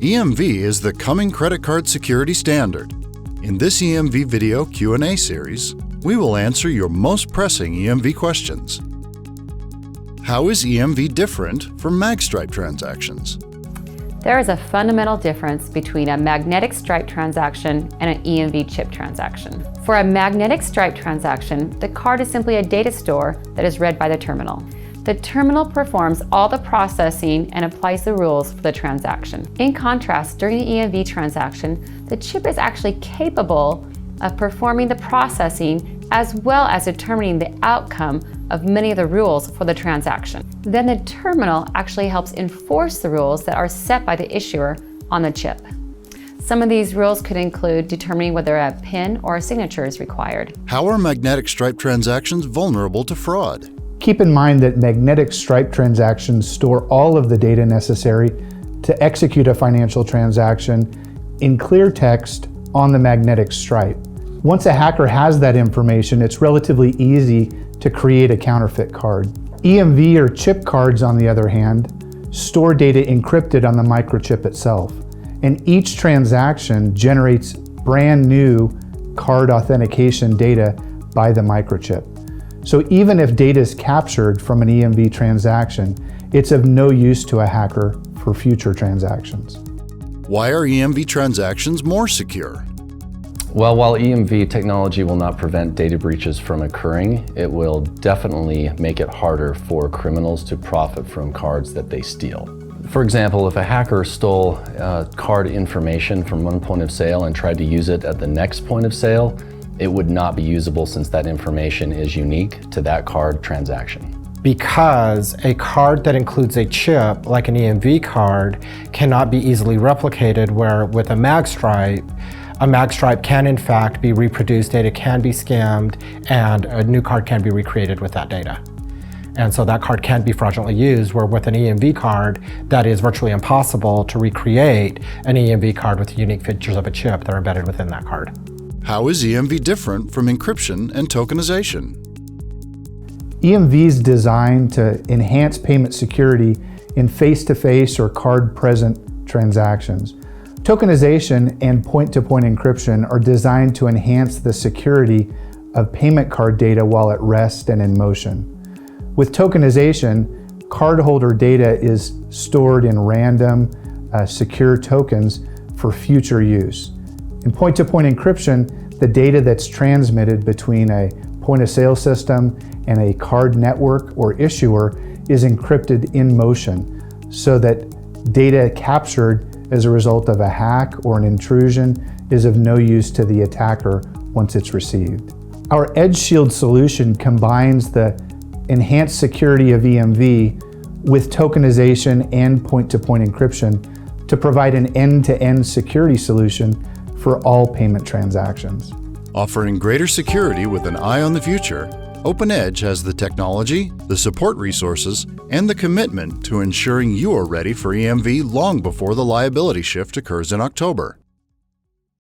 EMV is the coming credit card security standard. In this EMV video Q&A series, we will answer your most pressing EMV questions. How is EMV different from magstripe transactions? There is a fundamental difference between a magnetic stripe transaction and an EMV chip transaction. For a magnetic stripe transaction, the card is simply a data store that is read by the terminal. The terminal performs all the processing and applies the rules for the transaction. In contrast, during the EMV transaction, the chip is actually capable of performing the processing as well as determining the outcome of many of the rules for the transaction. Then the terminal actually helps enforce the rules that are set by the issuer on the chip. Some of these rules could include determining whether a PIN or a signature is required. How are magnetic stripe transactions vulnerable to fraud? Keep in mind that magnetic stripe transactions store all of the data necessary to execute a financial transaction in clear text on the magnetic stripe. Once a hacker has that information, it's relatively easy to create a counterfeit card. EMV or chip cards, on the other hand, store data encrypted on the microchip itself, and each transaction generates brand new card authentication data by the microchip. So even if data is captured from an EMV transaction, it's of no use to a hacker for future transactions. Why are EMV transactions more secure? Well, while EMV technology will not prevent data breaches from occurring, it will definitely make it harder for criminals to profit from cards that they steal. For example, if a hacker stole card information from one point of sale and tried to use it at the next point of sale, it would not be usable since that information is unique to that card transaction. Because a card that includes a chip, like an EMV card, cannot be easily replicated, where with a magstripe can in fact be reproduced, data can be skimmed, and a new card can be recreated with that data. And so that card can be fraudulently used, where with an EMV card, that is virtually impossible to recreate an EMV card with the unique features of a chip that are embedded within that card. How is EMV different from encryption and tokenization? EMV is designed to enhance payment security in face-to-face or card-present transactions. Tokenization and point-to-point encryption are designed to enhance the security of payment card data while at rest and in motion. With tokenization, cardholder data is stored in random, secure tokens for future use. In point-to-point encryption, the data that's transmitted between a point-of-sale system and a card network or issuer is encrypted in motion, so that data captured as a result of a hack or an intrusion is of no use to the attacker once it's received. Our Edge Shield solution combines the enhanced security of EMV with tokenization and point-to-point encryption to provide an end-to-end security solution for all payment transactions. Offering greater security with an eye on the future, OpenEdge has the technology, the support resources, and the commitment to ensuring you are ready for EMV long before the liability shift occurs in October.